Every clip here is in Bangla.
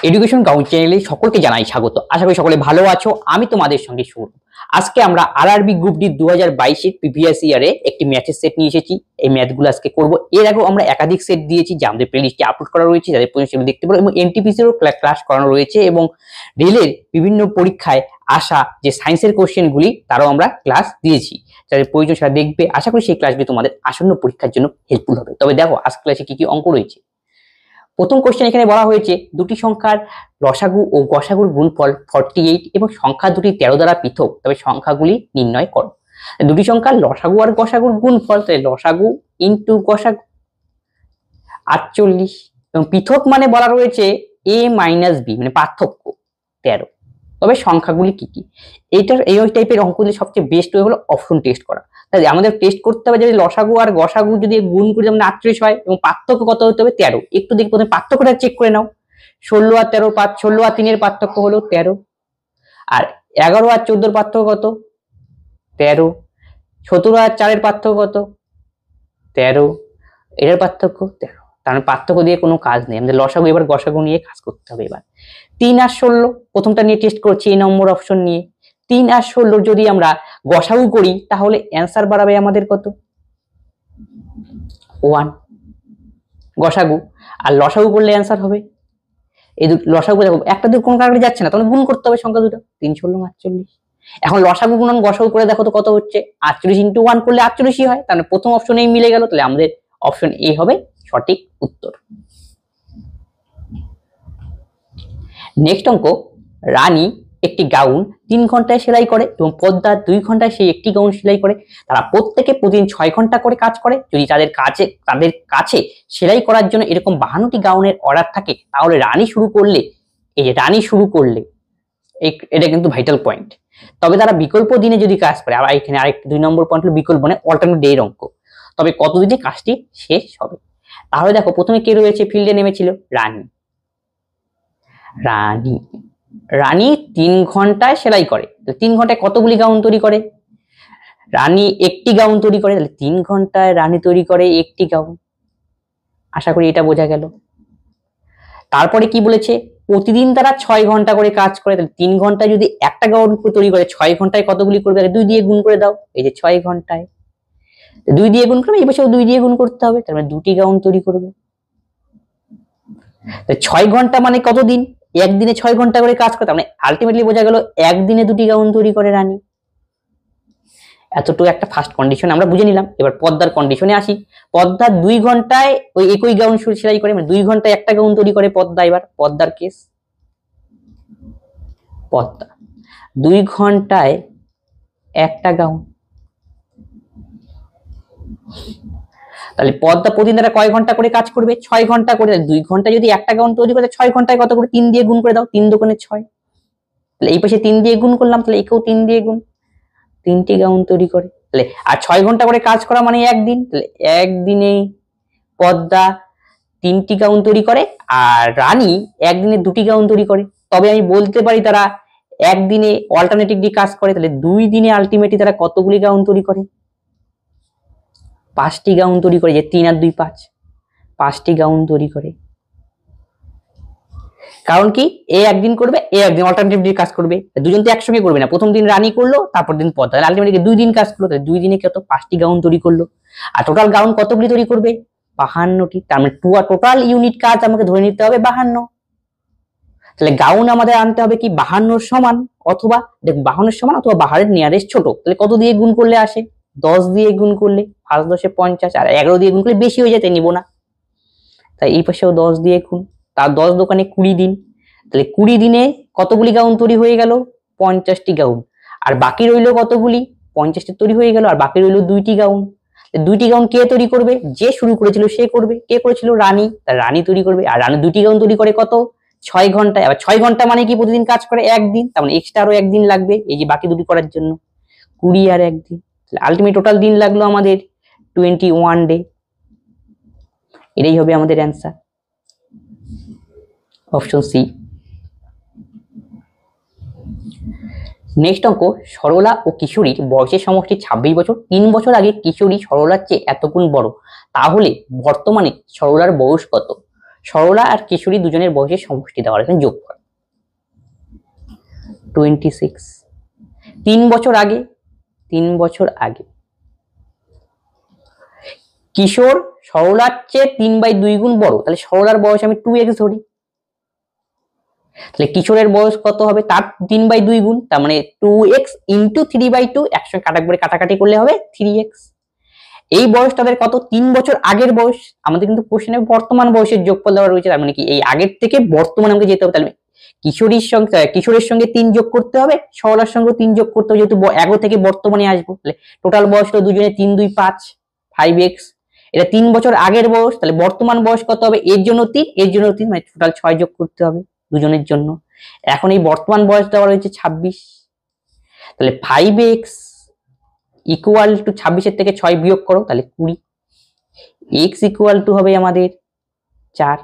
এডুকেশন গাউন চ্যানেলে সকলকে জানাই স্বাগত। আশা করি সকলে ভালো আছো। আমি তোমাদের সঙ্গে সৌরভ। আজকে আমরা আরআরবি গ্রুপ ডি 2022 এর প্রিভিয়াস ইয়ারে একটি ম্যাথের সেট নিয়ে এসেছি। এই ম্যাথগুলো আজকে করব। এর আগেও আমরা একাধিক সেট দিয়েছি যা আমাদের প্লেলিস্টে আপলোড করা রয়েছে, যাদের প্রয়োজন সেগুলো দেখতে পারো, এবং এনটিপিসিরও ক্লাস করানো রয়েছে, এবং রেলের বিভিন্ন পরীক্ষায় আসা যে সায়েন্সের কোশ্চেনগুলি তারও আমরা ক্লাস দিয়েছি। যাদের প্রয়োজন সেটা দেখবে। আশা করি সেই ক্লাসগুলি তোমাদের আসন্ন পরীক্ষার জন্য হেল্পফুল হবে। তবে দেখো আজকের ক্লাসে কি কি অঙ্ক রয়েছে। প্রথম কোশ্চেন এখানে বলা হয়েছে দুটি সংখ্যার লসাগু ও গসাগুর গুণফল 48 এবং সংখ্যা দুটি 13 দ্বারা পৃথক, তবে সংখ্যাগুলি নির্ণয় করো। দুটি সংখ্যার লসাগু আর গসাগুর গুণফল, তাহলে লসাগু ইনটু গসাগু 48, এবং পৃথক মানে বলা রয়েছে a মাইনাস b মানে পার্থক্য 13। তবে সংখ্যাগুলি কি কি, এইটার এই টাইপের অঙ্কগুলি সবচেয়ে বেস্ট ওয়ে হলো অপশন টেস্ট করা। তাহলে আমাদের টেস্ট করতে হবে যে লসাগু আর গসাগু যদি গুণ করে যেমন 48 হয় এবং পার্থক্য কত হতে হবে 13। একটু দেখি প্রথমে পার্থক্যটা চেক করে নাও। 16 আর 13 16 আর 3 এর পার্থক্য হলো 13, আর 11 আর 14 এর পার্থক্য কত 13, 17 আর 4 এর পার্থক্য কত 13, এর পার্থক্য 13। তার মানে পার্থক্য দিয়ে কোনো কাজ নেই, আমাদের লসাগু এবার গসাগু নিয়ে কাজ করতে হবে। এবার 3 আর 16 প্রথমটা নিয়ে টেস্ট করছি এই নম্বর অপশন নিয়ে। 3 আর 16 যদি আমরা গসাগু করি তাহলে অ্যান্সার বাড়াবে আমাদের কত 1 গসাগু, আর লসাগু করলে অ্যান্সার হবে এই লসাগু। দেখো একটা দুটো কোন কারণে যাচ্ছে না, তাহলে গুণ করতে হবে সংখ্যা দুটো। 3 16 48। এখন লসাগু গুণন গসাগু করে দেখো তো কত হচ্ছে, 48 ইনটু 1 করলে 48ই হয়। তাহলে প্রথম অপশনেই মিলে গেল, তাহলে আমাদের অপশন এ হবে সঠিক উত্তর। নেক্সট অঙ্ক, রানী একটি গাউন 3 ঘন্টায় সেলাই করে এবং পদ্মা 2 ঘন্টায় সেই একটি গাউন সেলাই করে। তারা প্রত্যেকে প্রতিদিন 6 ঘন্টা করে কাজ করে। যদি তাদের কাছে সেলাই করার জন্য এরকম 52টি গাউনের অর্ডার থাকে, তাহলে রানী শুরু করলে এটা কিন্তু ভাইটাল পয়েন্ট। তবে তারা বিকল্প দিনে যদি কাজ করে, আবার এখানে আরেকটি 2 নম্বর পয়েন্ট হলো বিকল্প মানে অল্টারনেট ডে এর অঙ্ক, তবে কতদিনে কাজটি শেষ হবে। তাহলে দেখো প্রথমে কে রয়েছে, ফিল্ডে নেমেছিল রানী 3 ঘন্টায় সেলাই করে। 3 ঘন্টায় কতগুলি গাউন তৈরি করে, রানী একটি গাউন তৈরি করে। তাহলে 3 ঘন্টায় রানী তৈরি করে একটি গাউন। আশা করি এটা বোঝা গেল। তারপরে কি বলেছে, প্রতিদিন তারা 6 ঘন্টা করে কাজ করে। তাহলে 3 ঘন্টায় যদি একটা গাউন তৈরি করে, 6 ঘন্টায় কতগুলি করবে, 2 দিয়ে গুণ করে দাও। এই যে 6 ঘন্টায় 2 দিয়ে গুণ করবে, এই পাশেও 2 দিয়ে গুণ করতে হবে, তার মানে 2টি গাউন তৈরি করবে। 6 ঘন্টা মানে কতদিন, একদিনে 6 ঘন্টা করে কাজ করে। মানে আলটিমেটলি বোঝা গেল একদিনে 2টি গাউন তৈরি করে রানী। এতটুকু একটা ফার্স্ট কন্ডিশন আমরা বুঝে নিলাম। এবার পদ্মার কন্ডিশনে আসি। পদ্মা 2 ঘন্টায় ওই একই গাউন সেলাই করে, মানে 2 ঘন্টায় একটা গাউন তৈরি করে পদ্মা। এবার পদ্মার কেস, পদ্মা 2 ঘন্টায় একটা গাউন। তাহলে পদ্মা প্রতিদিন তারা কয় ঘন্টা করে কাজ করবে, 6 ঘন্টা করে। 2 ঘন্টায় যদি একটা গাউন তৈরি করে, 6 ঘন্টায় কত করে, 3 দিয়ে গুণ করে দাও। 3 দুগুণে 6, তাহলে এই পাশে 3 দিয়ে গুণ করলাম, তাহলে একেও 3 দিয়ে গুণ, 3টি গাউন তৈরি করে। তাহলে আর 6 ঘন্টা করে কাজ করা মানে একদিন, তাহলে একদিনেই পদ্মা 3টি গাউন তৈরি করে, আর রানী একদিনে 2টি গাউন তৈরি করে। তবে আমি বলতে পারি তারা একদিনে অল্টারনেটিভলি কাজ করে। তাহলে 2 দিনে আলটিমেটলি তারা কতগুলি গাউন তৈরি করে, 5টি গাউন তৈরি করে। যে 3 আর 2 5, 5টি গাউন তৈরি করে। কারণ কি, এ একদিন করবে, এ একদিন অল্টারনেটিভলি কাজ করবে, দুজন তো একসঙ্গে করবে না। প্রথম দিন রানী করলো, তারপর দিন পদ্মা, আলটিমেটলি 2 দিন কাজ করলো। তাহলে 2 দিনে কত, 5টি গাউন তৈরি করলো। আর টোটাল গাউন কতগুলি তৈরি করবে, 52টি। তার মানে টোটাল ইউনিট কাজ আমাকে ধরে নিতে হবে 52। তাহলে গাউন আমাদের আনতে হবে কি 52 সমান, অথবা দেখ 52 সমান অথবা 52 নিয়ারেস্ট ছোট। তাহলে কত দিয়ে গুণ করলে আসে, 10 দিয়ে গুণ করলে, 5 10 50, আর 11 দিয়ে গুণ করলে বেশি হয়ে যায়, তাই নিব না। তাই এই পাশেও 10 দিয়ে গুণ, তার 10 দোকানে 20 দিন। তাহলে 20 দিনে কতগুলি গাউন তৈরি হয়ে গেল, 50টি গাউন। আর বাকি রইল কতগুলি, 50টি তৈরি হয়ে গেল, আর বাকি রইল 2টি গাউন। 2টি গাউন কে তৈরি করবে, যে শুরু করেছিল সে করবে। কে করেছিল, রানী, তার রানী তৈরি করবে। আর রানী 2টি গাউন তৈরি করে কত, 6 ঘন্টায়। আবার 6 ঘন্টা মানে কি, প্রতিদিন কাজ করে একদিন, তার মানে এক্সট্রা আরো একদিন লাগবে এই যে বাকি 2টি করার জন্য, 20 আর 1 দিন। আলটিমেট টোটাল দিন লাগলো আমাদের 21 ডে। এটাই হবে আমাদের অ্যান্সার, অপশন সি। নেক্সট অঙ্ক, সরলা ও কিশোরীর বয়সের সমষ্টি 26 বছর। 3 বছর আগে কিশোরী সরলার চেয়ে এত গুণ বড়, তাহলে বর্তমানে সরলার বয়স কত। সরলা আর কিশোরী দুজনের বয়সের সমষ্টি দেওয়া এখানে যোগফল 26। 3 বছর আগে, 3 বছর আগে কিশোর সরলার চেয়ে 3/2 গুণ বড়, তাহলে সরলার বয়স আমি 2x ধরি, তাহলে কিশোরের বয়স কত হবে তার 3/2 গুণ, তার মানে 2x ইন্টু 3/2, একসঙ্গে কাটাকাটি করলে হবে 3x। এই বয়স তাদের কত, 3 বছর আগের বয়স, আমাদের কিন্তু কোশ্চেনে বর্তমান বয়সের যোগফল দেওয়া রয়েছে, তার মানে কি এই আগের থেকে বর্তমানে আমাকে যেতে হবে, তাহলে কিশোরের সঙ্গে 3 যোগ করতে হবে, সরলার সঙ্গে 3 যোগ করতে হবে, যেহেতু 11 থেকে বর্তমানে আসবো, তাহলে টোটাল বয়স হলো দুজনে 3 2 5 5x, এটা 3 বছর আগের বয়স, তাহলে বর্তমান বয়স কত হবে, এর জন্য 3 এর জন্য 3, মানে টোটাল 6 যোগ করতে হবে দুজনের জন্য। এখন এই বর্তমান বয়স দেওয়া রয়েছে 26, তাহলে 5x ইকুয়াল টু 26 থেকে 6 বিয়োগ করো, তাহলে 20, x ইকুয়াল টু হবে আমাদের 4।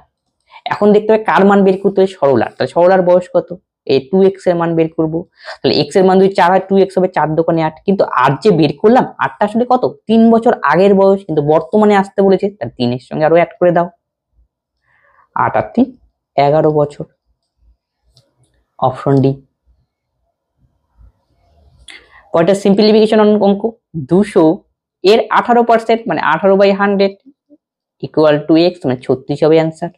এখন দেখতে হবে কার মান বের করতে হবে, সরলার, তাহলে সরলার বয়স কত, এই 2x এর মান বের করব, তাহলে x এর মান যদি 4 হয় 2x হবে 4 দোকানে 8, কিন্তু 8 যে বের করলাম 8টা আসলে কত, 3 বছর আগের বয়স, কিন্তু বর্তমানে আসতে বলেছে, তাহলে 3 এর সঙ্গে আরো অ্যাড করে দাও, 8 আর 3 11 বছর, অপশন ডি। কয়টা সিম্পলিফিকেশন অঙ্ক, 200 এর 18% মানে 18/100 ইকুয়াল টু x, মানে 36 হবে অ্যান্সার।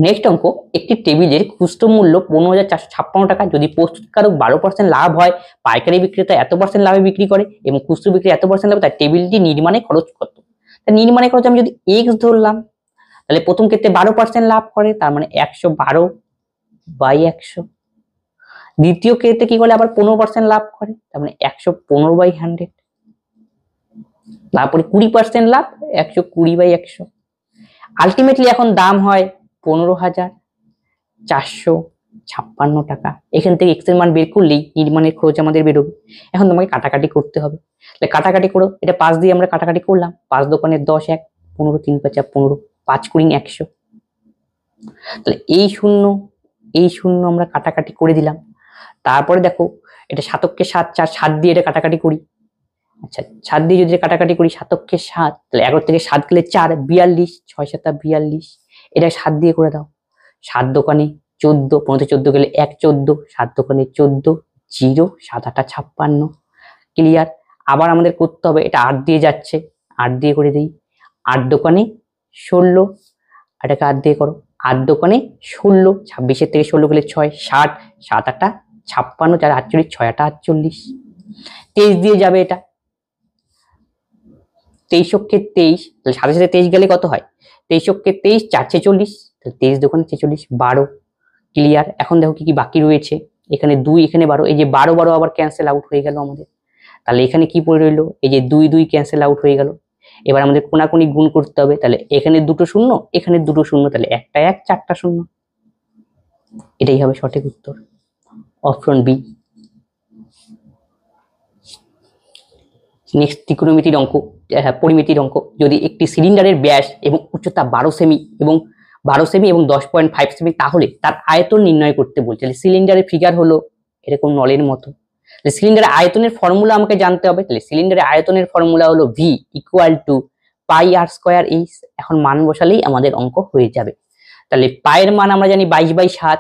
নেক্সট অঙ্ক, একটি টেবিলের খুচরো মূল্য 15,456 টাকা, যদি প্রস্তুতকারক 12% লাভ হয়, পাইকারি বিক্রেতা এত% লাভে বিক্রি করে এবং খুচরো বিক্রি এত% লাভ, তার টেবিলটি নির্মাণে খরচ কত। নির্মাণে খরচ আমি যদি x ধরলাম, তাহলে প্রথম ক্ষেত্রে 12% লাভ করে, তার মানে 112/100। দ্বিতীয় ক্ষেত্রে কি করে, আবার 15% লাভ করে, তার মানে 115/100। তারপরে 20% লাভ, 120/100। আলটিমেটলি এখন দাম হয় 15,456 টাকা। এখান থেকে এক্স এর মান বের করলেই নির্মাণের খরচ আমাদের বেরোবে। এখন তোমাকে কাটাকাটি করতে হবে, তাহলে কাটাকাটি করো, এটা 5 দিয়ে আমরা কাটাকাটি করলাম, 5 দোকানে 10 1 15 3 5 15 5 কুড়ি 100, তাহলে এই শূন্য আমরা কাটাকাটি করে দিলাম। তারপরে দেখো এটা শতককে 7 4 7 দিয়ে এটা কাটাকাটি করি, আচ্ছা 7 দিয়ে যদি কাটাকাটি করি, শতককে 7, তাহলে 11 থেকে 7 গেলে 4 42, 6 7 42, এটা 7 দিয়ে করে দাও, 7 দোকানে 14, 15 14 গেলে 1 14, 7 দোকানে 14 0, 7 8 56, ক্লিয়ার। আবার আমাদের করতে হবে, এটা 8 দিয়ে যাচ্ছে, 8 দিয়ে করে দিই, 8 দোকানে 16, এটাকে 8 দিয়ে করো, 8 দোকানে 16, 26 থেকে 16 গেলে 6 60, 7 8 56, 4 48, 6 8 48, 23 দিয়ে যাবে, এটা 23 অক্ষে 23, তাহলে 7 সাথে 23 গেলে কত হয়, 23 অক্ষে 23 4 46, তাহলে 23 দোকানে 46 12, ক্লিয়ার। এখন দেখো কি কি বাকি রয়েছে, এখানে 2 এখানে 12, এই যে 12 12 আবার ক্যান্সেল আউট হয়ে গেল আমাদের, তাহলে এখানে কি পড়ে রইলো, এই যে 2 2 ক্যান্সেল আউট হয়ে গেল। এবার আমাদের কোনাকুনি গুণ করতে হবে, তাহলে এখানে দুটো শূন্য, এখানে দুটো শূন্য, তাহলে একটা 1 4টা শূন্য, এটাই হবে সঠিক উত্তর, অপশন বি। নেক্সট ত্রিকোণমিতির অঙ্ক, পরিমিতির অঙ্ক, যদি একটি সিলিন্ডারের ব্যাস এবং উচ্চতা 12 সেমি এবং 10.5 সেমি, তাহলে তার আয়তন নির্ণয় করতে বলছে। সিলিন্ডারের ফিগার হলো এরকম নলের মতো, সিলিন্ডারের আয়তনের ফর্মুলা আমাকে জানতে হবে, তাহলে সিলিন্ডারের আয়তনের ফর্মুলা হলো v equal to pi R square H. এখন মান বসালেই আমাদের অঙ্ক হয়ে যাবে, তাহলে পায়ের মান আমরা জানি 22/7,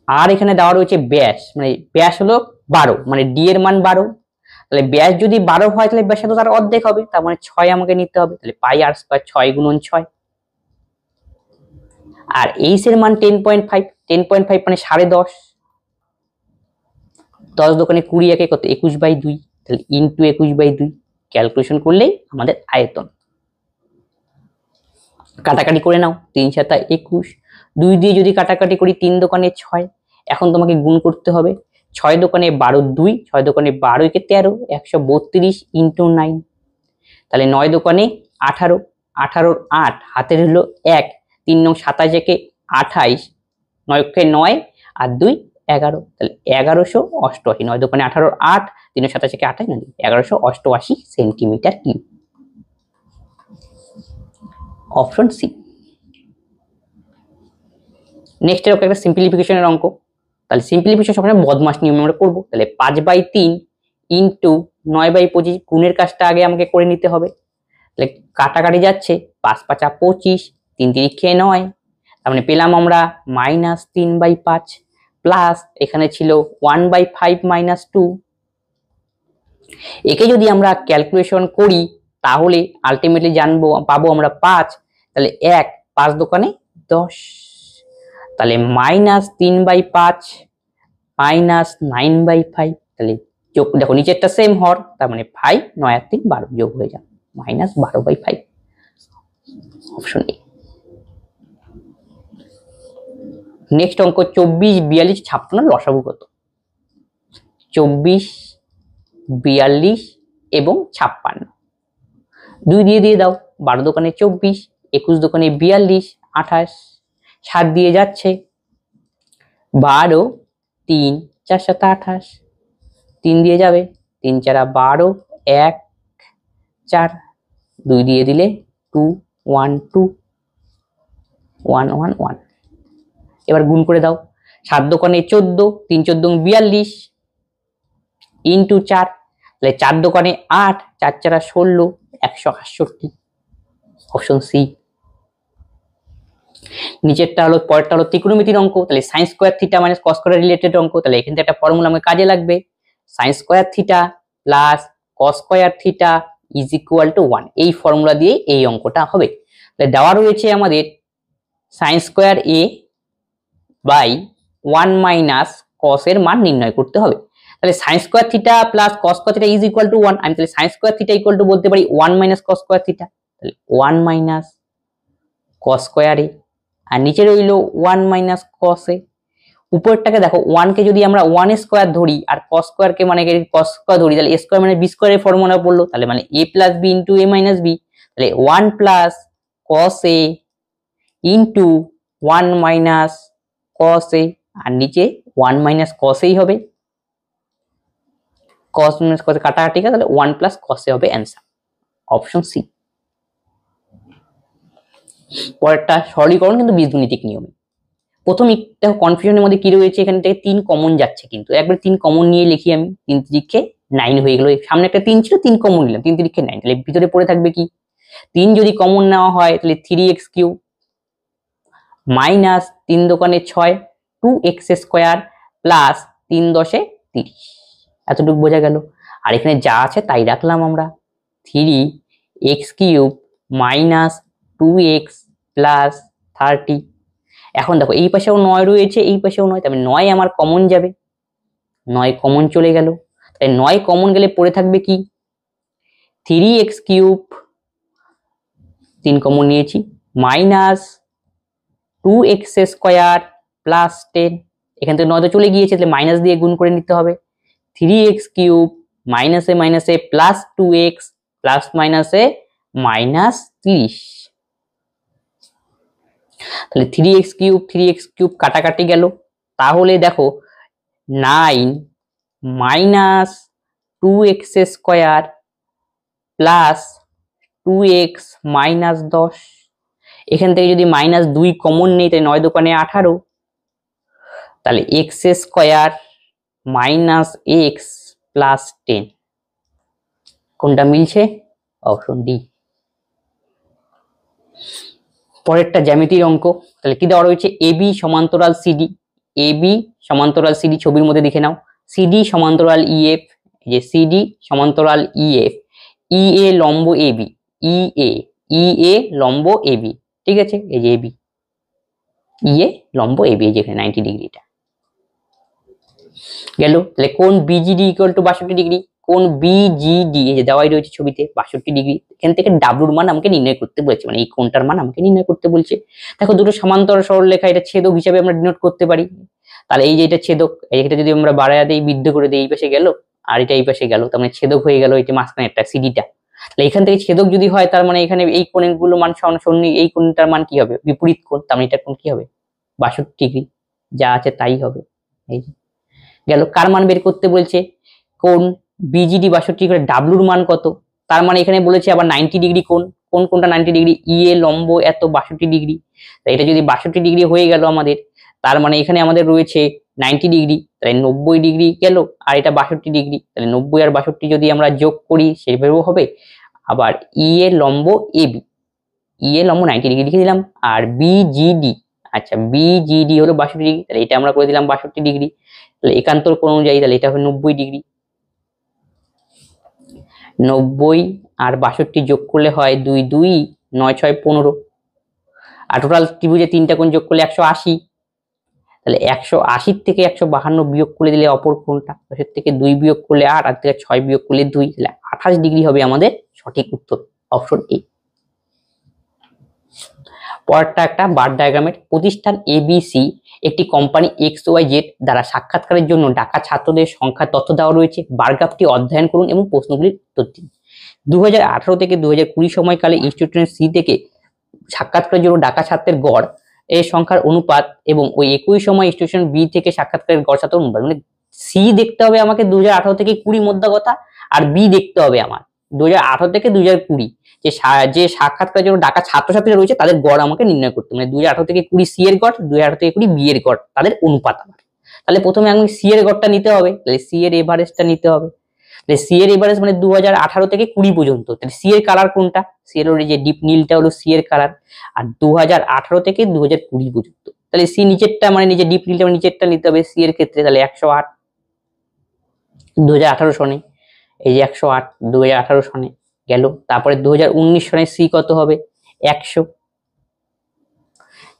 আর এখানে দেওয়া রয়েছে ব্যাস, মানে ব্যাস হলো 12, মানে ডি এর মান 12, তাহলে ব্যাস যদি 12 হয় তাহলে ব্যাস তো তার অর্ধেক হবে, তার মানে 6 আমাকে নিতে হবে, তাহলে পাই আর স্কয়ার 6 গুণন 6, আর এইচ এর মান 10.5, 10.5 মানে 10.5, 10 দোকানে 20 একে কত 21/2, তাহলে ইন্টু 21/2, ক্যালকুলেশন করলেই আমাদের আয়তন। কাটাকাটি করে নাও, 3 7 21, 2 দিয়ে যদি কাটাকাটি করি 3 দোকানে 6, এখন তোমাকে গুণ করতে হবে, 6 দোকানে 12 2, 6 দোকানে 12 একে 13, 132 ইন্টু 9, তাহলে 9 দোকানে 18, 18 8 হাতের হলো 1, 3 9 27 একে 28, 9 কে 9 আর 2 11, তাহলে 1188, 9 দোকানে 18 8, 3 27 একে 28, 1188 centimetre cube, option C. Next এর একটা সিম্পলিফিকেশনের অঙ্ক, তাহলে সিম্পলিফিকেশন সবসময় বদমাস নিয়মে আমরা করবো। তাহলে 5/3 ইন্টু 9/25, গুণের কাজটা আগে আমাকে করে নিতে হবে। তাহলে কাটাকাটি যাচ্ছে, 5 5 25, 3 3 9, তার মানে পেলাম আমরা -3/5 প্লাস এখানে ছিল 1/5 -2। একে যদি আমরা ক্যালকুলেশন করি তাহলে আলটিমেটলি পাবো আমরা 5। তাহলে 1 5 দোকানে 10, তাহলে -3/5 -9/5। তাহলে যোগ দেখো নিচেরটা সেম হর, তার মানে 5 9 আর 3 12 যোগ হয়ে যাবে -12/5, অপশন এ। নেক্সট অঙ্ক 24 42 56 লসাগু কত? 24 42 এবং 56 2 দিয়ে দাও, 12 দোকানে 24, 21 দোকানে 42, 28, 7 দিয়ে যাচ্ছে, 12 3 4 7 28, 3 দিয়ে যাবে, 3 4 12, 1 4, 2 দিয়ে দিলে 2 1 2 1 1 1। এবার গুণ করে দাও, 7 দোকানে 14, 3 14 42 ইন্টু 4, তাহলে 4 দোকানে 8, 4 4 16, 168, অপশন সি। নিচেরটা হলো, পরেরটা হলো ত্রিকোণমিতির অঙ্ক। তাহলে sin square theta minus cos square related অঙ্ক। তাহলে এখান থেকে একটা ফর্মুলা আমাকে কাজে লাগবে, sin square theta plus cos square theta is equal to 1। এই ফর্মুলা দিয়ে এই অঙ্কটা হবে। তাহলে দেওয়া রয়েছে আমাদের sin square a by 1 minus cos এর মান নির্ণয় করতে হবে। তাহলে sin square theta plus cos square theta is equal to 1। আমি তাহলে sin square theta equal to বলতে পারি 1 মাইনাস cos স্কয়ার থিটা। তাহলে 1 মাইনাস cos স্কয়ার a, আর নিচে রইলো 1 মাইনাস cos a। উপরটাকে দেখো, 1 কে যদি আমরা 1 স্কয়ার ধরি আর cos স্কয়ার কে মানে cos স্কয়ার ধরি, তাহলে a স্কয়ার মানে b স্কয়ারের ফর্মুলা পড়লো। তাহলে মানে a plus b into a minus b। তাহলে 1 plus cos a into 1 minus cos a, আর নিচে 1 মাইনাস cos a হবে, cos মাইনাস cos কাটাকাটি, তাহলে 1 প্লাস cos a হবে অ্যান্সার, অপশন সি। পরেরটা সরলীকরণ কিন্তু বীজগণিতিক নিয়মে। প্রথম দেখো কনফিউশনের মধ্যে কি রয়েছে, এখান থেকে 3 কমন যাচ্ছে, কিন্তু একবার 3 কমন নিয়ে লিখি আমি। 3 3 9 হয়ে গেল, সামনে একটা 3 ছিল, 3 কমন নিলাম, 3 3 9। তাহলে ভিতরে পড়ে থাকবে কি, 3 যদি কমন নেওয়া হয় তাহলে 3x কিউব মাইনাস 3 দোকানে 6 2x স্কয়ার প্লাস 3 10 30। এতটুকু বোঝা গেল। আর এখানে যা আছে তাই রাখলাম আমরা, 3x cube minus 2x plus 30। এখন দেখো এই পাশেও 9 রয়েছে, এই পাশেও 9, তবে 9 আমার কমন যাবে, 9 কমন চলে গেল। তাই 9 কমন গেলে পড়ে থাকবে কি, 3x কিউব 3 কমন নিয়েছি মাইনাস 2x স্কয়ার প্লাস 10। এখান থেকে 9 তো চলে গিয়েছে, তাহলে মাইনাস দিয়ে গুণ করে নিতে হবে, 3x কিউব মাইনাসে প্লাস 2x প্লাস মাইনাসে মাইনাস 30। তাহলে 3x কিউব কাটাকাটি গেল, তাহলে দেখো 9 minus 2x square plus 2x minus 10। এখান থেকে যদি মাইনাস 2 কমন নেই, তাই 9 দোকানে 18, তাহলে x square minus x plus 10। কোনটা মিলছে, অপশন ডি। পরেরটা জ্যামিতির অঙ্ক। তাহলে কি দেওয়া রয়েছে, এবি সমান্তরাল সিডি, এবি সমান্তরাল সিডি ছবির মধ্যে দেখে নাও, সিডি সমান্তরাল ইএফ, যে সিডি সমান্তরাল ইএফ, ইএ লম্ব এবি, ইএ লম্ব এবি, ঠিক আছে, এই যে এবি, ইএ লম্ব এবি, যেখানে 90 ডিগ্রিটা গেল। তাহলে কোণ বিজিডি ইকুয়াল টু 62 ডিগ্রি, কোণ বিজিডি এই যে দেওয়াই রয়েছে ছবিতে 62 ডিগ্রি। এখান থেকে ডাব্লুর মান আমাকে নির্ণয় করতে বলছে, মানে এই কোণটার মান আমাকে নির্ণয় করতে বলছে। দেখো দুটো সমান্তরাল সরলরেখা, এটা ছেদক হিসাবে আমরা ডিনোট করতে পারি। তাহলে এই যে এটা ছেদক, এইটা যদি আমরা বাড়ায়া দেই, বৃদ্ধ করে দেই, এই পাশে গেল আর এটা এই পাশে গেল, তার মানে ছেদক হয়ে গেল এই যে মাঝখানে একটা সিডিটা। তাহলে এখান থেকে ছেদক যদি হয়, তার মানে এখানে এই কোণগুলো মান সমানুসারী, এই কোণটার মান কি হবে, বিপরীত কোণ, তার মানে এটা কোণ কি হবে, 62 ডিগ্রি, যা আছে তাই হবে। এই যে গেল, কার মান বের করতে বলছে, কোণ বিজিডি 62 করে, ডাব্লুর মান কত, তার মানে এখানে বলেছে আবার 90 ডিগ্রি কোণ, কোনটা 90 ডিগ্রি, ইএ লম্ব এত 62 ডিগ্রি। তাই এটা যদি 62 ডিগ্রি হয়ে গেল আমাদের, তার মানে এখানে আমাদের রয়েছে 90 ডিগ্রি, তাহলে 90 ডিগ্রি গেল, আর এটা 62 ডিগ্রি, তাহলে 90 আর 62 যদি আমরা যোগ করি সেভাবেও হবে। আবার ই এর লম্ব এবি, ই এর লম্ব 90 ডিগ্রি লিখে দিলাম, আর বিজিডি, আচ্ছা বিজিডি হলো 62 ডিগ্রি, তাহলে এটা আমরা করে দিলাম 62 ডিগ্রি, তাহলে একান্তর কোণ অনুযায়ী তাহলে এটা হবে 90 ডিগ্রি। 90 আর 62 যোগ করলে হয় 2 2 9 6 15, আর টোটাল ত্রিভুজে তিনটা কোণ যোগ করলে 180, তাহলে 180 থেকে 152 বিয়োগ করে দিলে অপর কোণটা, সের থেকে 2 বিয়োগ করলে 8, আর থেকে 6 বিয়োগ করলে 2, তাহলে 28 ডিগ্রি হবে আমাদের সঠিক উত্তর, অপশন এ। পরেরটা একটা বার ডায়াগ্রামের, প্রতিষ্ঠান এবিসি একটি কোম্পানি XYZ দ্বারা সাক্ষাৎকারের জন্য ডাকা ছাত্রদের সংখ্যার তথ্য দেওয়া রয়েছে। বার গ্রাফটি অধ্যয়ন করুন এবং প্রশ্নগুলির উত্তর দিন। 2018 থেকে 2020 সময়কালে ইনস্টিটিউশন সি থেকে সাক্ষাৎকারের জন্য ডাকা ছাত্রের গড় এর সংখ্যার অনুপাত এবং ওই একই সময় ইনস্টিটিউশন বি থেকে সাক্ষাৎকারের গড় ছাত্র অনুপাত, মানে সি দেখতে হবে আমাকে 2018 থেকে 20 মধ্যে কথা, আর বি দেখতে হবে আমার 2018 থেকে 2020, যে সাক্ষাৎকারের জন্য ডাকা ছাত্রছাত্রীরা রয়েছে তাদের গড় আমাকে নির্ণয় করতে হবে, মানে 2018 থেকে 20 সি এর গড়, 2018 থেকে 20 বি এর গড়, তাদের অনুপাত আমার। তাহলে প্রথমে আমি সি এর গড়টা নিতে হবে, তাহলে সি এর এভারেজটা নিতে হবে, তাহলে সি এর এভারেজ মানে 2018 থেকে 20 পর্যন্ত, তাহলে সি এর কালার কোনটা, সি এর যে ডিপ নীলটা হলো সি এর কালার, আর 2018 থেকে 2020 পর্যন্ত, তাহলে সি নিচেরটা মানে নিচে ডিপ নীলটা মানে নিচেরটা নিতে হবে সি এর ক্ষেত্রে, তাহলে 108 2018 সনে, এই যে 108 2018 সনে গেল। তারপরে 2019 সনে সি কত হবে, 100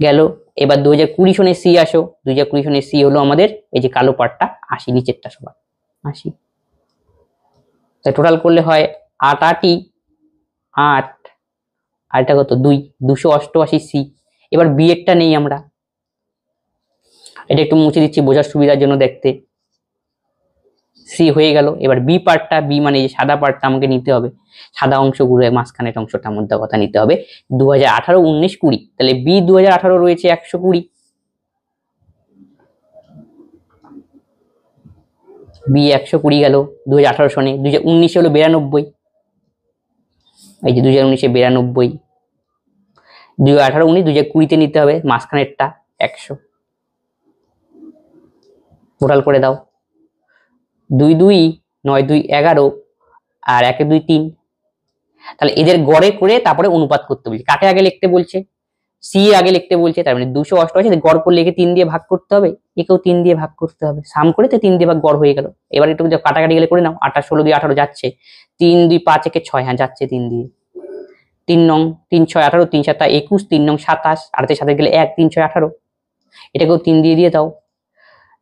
গেল। এবার 2020 সনে সি আসো, 2020 সনে সি হলো আমাদের এই যে কালো পার্টটা 80, নিচেরটা সবার 80, তাই টোটাল করলে হয় 8 8 8, আর এটা কত 2 288 সি। এবার বি এরটা নেই আমরা, এটা একটু মুছে দিচ্ছি বোঝার সুবিধার জন্য দেখতে, সি হয়ে গেল। এবার বি পার্টটা, বি মানে এই সাদা পার্টটা আমাকে নিতে হবে, সাদা অংশগুলো মাঝখানের অংশটার মধ্যে কথা নিতে হবে, 2018 19 20, তাহলে বি 2018 রয়েছে 120, বি 120 গেল 2018 সনে, 2019 হলো 92, এই যে 2019 92, 2018 19 2020 নিতে হবে মাঝখানেরটা 100, টোটাল করে দাও 2 2 9 2 11, আর 1 2 3, তাহলে এদের গড়ে করে তারপরে অনুপাত করতে বলছে, কাকে আগে লিখতে বলছে, সি আগে লিখতে বলছে, তার মানে 288 গড় করলে একে 3 দিয়ে ভাগ করতে হবে, একেও 3 দিয়ে ভাগ করতে হবে, সাম করে তো 3 দিয়ে ভাগ গড় হয়ে গেল। এবার একটু কাটাকাটি গেলে করে নাও, 28 16 2 18 যাচ্ছে, 3 2 5 1 6, হ্যাঁ যাচ্ছে 3 দিয়ে, 3 নং 3 6 18, 3 7 21, 3 নং 27, আর সাথে গেলে 1 3 6 18, এটাকেও 3 দিয়ে দিয়ে দাও,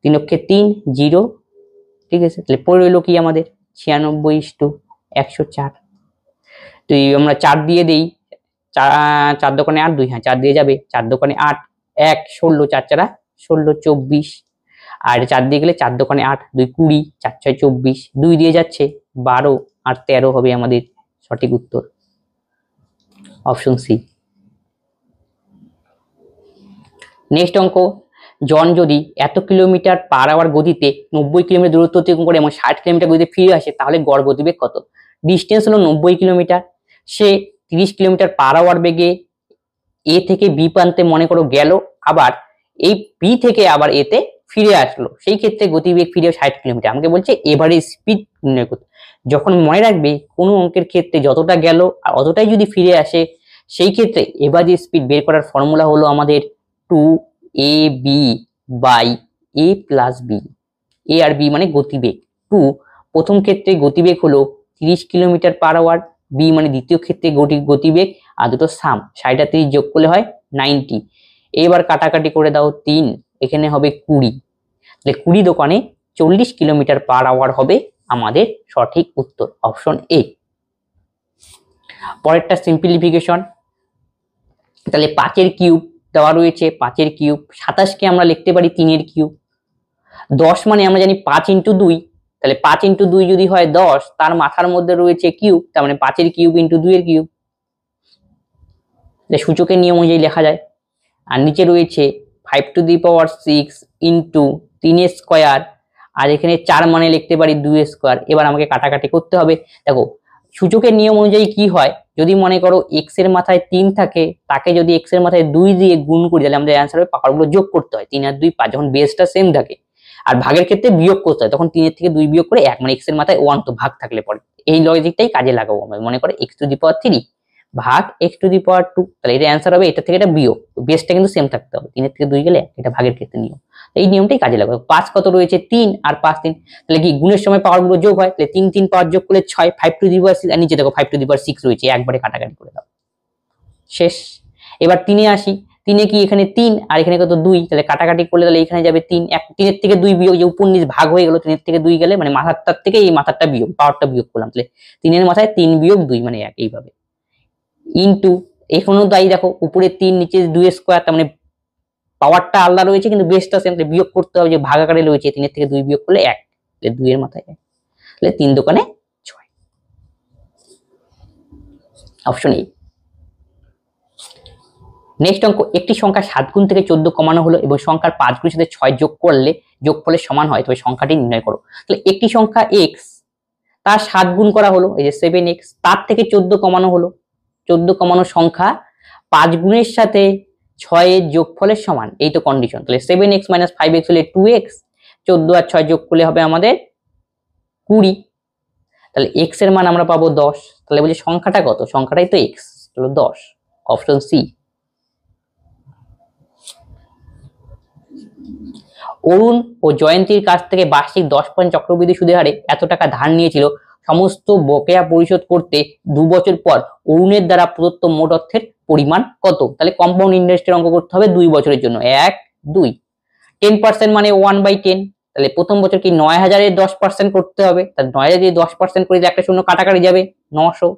3 অক্ষে 3 0, ঠিক আছে। তাহলে পড়ে রইলো কি আমাদের 96:104, তো আমরা 4 দিয়ে দেই, 4 দোকানে 8 2, হ্যাঁ 4 দিয়ে যাবে, 4 দোকানে 8 1 16, 4 4 16 24, আর 4 দিয়ে গেলে 4 দোকানে 8 2 20, 4 6 24, 2 দিয়ে যাচ্ছে 12, আর 13 হবে আমাদের সঠিক উত্তর, অপশন সি। নেক্সট অঙ্ক, জন যদি এত কিলোমিটার পার আওয়ার গতিতে 90 কিলোমিটার দূরত্ব অতিক্রম করে এবং 60 কিলোমিটার গতিতে ফিরে আসে, তাহলে গড় গতিবেগ কত? ডিস্টেন্স হলো 90 কিলোমিটার, সে 30 কিলোমিটার পার আওয়ার বেগে এ থেকে বি প্রান্তে মনে করো গেল, আবার এই বি থেকে আবার এতে ফিরে আসলো, সেই ক্ষেত্রে গতিবেগ ফিরে 60 কিলোমিটার। আমাকে বলছে এভারেজ স্পিড নির্ণয় করতে। যখন মনে রাখবে কোনো অঙ্কের ক্ষেত্রে যতটা গেল আর অতটাই যদি ফিরে আসে, সেই ক্ষেত্রে এভারেজ স্পিড বের করার ফর্মুলা হলো আমাদের 2ab by a plus b, A আর বি মানে গতিবেগ। 2 প্রথম ক্ষেত্রে গতিবেগ হলো 30 কিলোমিটার পার আওয়ার, বি মানে দ্বিতীয় ক্ষেত্রে গতিবেগ, আর দুটো সাম 60 আর 30 যোগ করলে হয় 90। এবার কাটাকাটি করে দাও 3, এখানে হবে 20, তাহলে 20 দোকানে 40 কিলোমিটার পার আওয়ার হবে আমাদের সঠিক উত্তর, অপশন এ। পরেরটা সিম্পলিফিকেশন, তাহলে 5 এর কিউব দেওয়া রয়েছে, 5 এর কিউব 27 কে আমরা লিখতে পারি 3 এর কিউব, 10 মানে আমরা জানি 5 × 2, তাহলে 5 × 2 যদি হয় 10, তার মাথার মধ্যে রয়েছে কিউব, তার মানে 5 এর কিউব × 2 এর কিউব, সূচকের নিয়ম অনুযায়ী লেখা যায়। আর নিচে রয়েছে 5 টু দি পাওয়ার 6 × 3 এর স্কয়ার, আর এখানে 4 মানে লিখতে পারি 2 এর স্কয়ার। এবার আমাকে কাটাকাটি করতে হবে। দেখো সূচকের নিয়ম অনুযায়ী কি হয়, যদি মনে করো x এর মাথায় 3 থাকে, তাকে যদি x এর মাথায় 2 দিয়ে গুণ করি, তাহলে আমাদের অ্যান্সার হবে পাওয়ারগুলো যোগ করতে হয়, 3 আর 2 5, যখন বেসটা সেম থাকে। আর ভাগের ক্ষেত্রে বিয়োগ করতে হয়, তখন 3 এর থেকে 2 বিয়োগ করে 1, মানে x এর মাথায় 1 তো ভাগ থাকলে পরে এই লজিকটাই কাজে লাগাবো আমরা। মনে করে x টু দি পাওয়ার 3 ভাগ x টু দি পাওয়ার 2, তাহলে এটা অ্যান্সার হবে, এটা থেকে এটা বিয়োগ, বেসটা কিন্তু সেম থাকতে হবে, 3 এর থেকে 2 গেলে এটা ভাগের ক্ষেত্রে নিয়ম, এই নিয়মটাই কাজে লাগাবো। 5 কত রয়েছে 3 আর 5 3, তাহলে কি গুণের সময় পাওয়ার গুলো যোগ হয়, তাহলে 3 3 পাওয়ার যোগ করলে 6, 5 টু দি পাওয়ার 6, আর নিচে দেখো 5 টু দি পাওয়ার 6 রয়েছে, একবারে কাটাকাটি করে দাও, শেষ। এবার 3 এ আসি, 3 এ কি এখানে 3 আর এখানে কত 2, তাহলে কাটাকাটি করলে তাহলে এখানে যাবে 3, 3 এর থেকে 2 বিয়োগ, যে উপর নিচ ভাগ হয়ে গেল, 3 এর থেকে 2 গেলে মানে মাথারটার থেকে এই মাথারটা বিয়োগ, পাওয়ারটা বিয়োগ করলাম, তাহলে 3 এর মাথায় 3 বিয়োগ 2 মানে 1, এইভাবে ইনটু এখানেও তাই দেখো উপরে 3 নিচে 2 স্কয়ার, তার মানে পাওয়ারটা আলাদা রয়েছে কিন্তু বেসটা সেম, তাহলে বিয়োগ করতে হবে, যে ভাগ আকারে রয়েছে 3 এর থেকে 2 বিয়োগ করলে 1, তাহলে 2 এর মাথায় 1, তাহলে 3 দোকানে 6, অপশন এ। নেক্সট অঙ্ক, একটি সংখ্যা 7 গুণ থেকে 14 কমানো হলো এবং সংখ্যার 5 গুণের সাথে 6 যোগ করলে যোগফলের সমান হয়, তবে সংখ্যাটি নির্ণয় করো। তাহলে একটি সংখ্যা x, তার 7 গুণ করা হলো, এই যে 7x, তার থেকে 14 কমানো হলো, 14 কমানো সংখ্যা 5 গুণের সাথে 6 এর যোগফলের সমান, এই তো কন্ডিশন। তাহলে 7x - 5x হলে 2x, 14 আর 6 যোগ করলে হবে আমাদের 20, তাহলে x এর মান আমরা পাবো 10, তাহলে বলছি সংখ্যাটা কত, সংখ্যাটাই তো x, হলো 10, অপশন সি। অরুণ ও জয়ন্তীর কাছ থেকে বার্ষিক 10% চক্রবৃদ্ধি সুদের হারে এত টাকা ধার নিয়েছিল, সমস্ত বকেয়া পরিশোধ করতে 2 বছর পর অরুণের দ্বারা প্রদত্ত মোট অর্থের পরিমাণ কত? তাহলে কম্পাউন্ড ইন্টারেস্টের অঙ্ক করতে হবে 2 বছরের জন্য, 1 2, 10% মানে 1/10, তাহলে প্রথম বছর কি 9000 এর 10% করতে হবে, তাহলে 9000 দিয়ে 10% করে দিলে একটা শূন্য কাটাকাটি যাবে 900,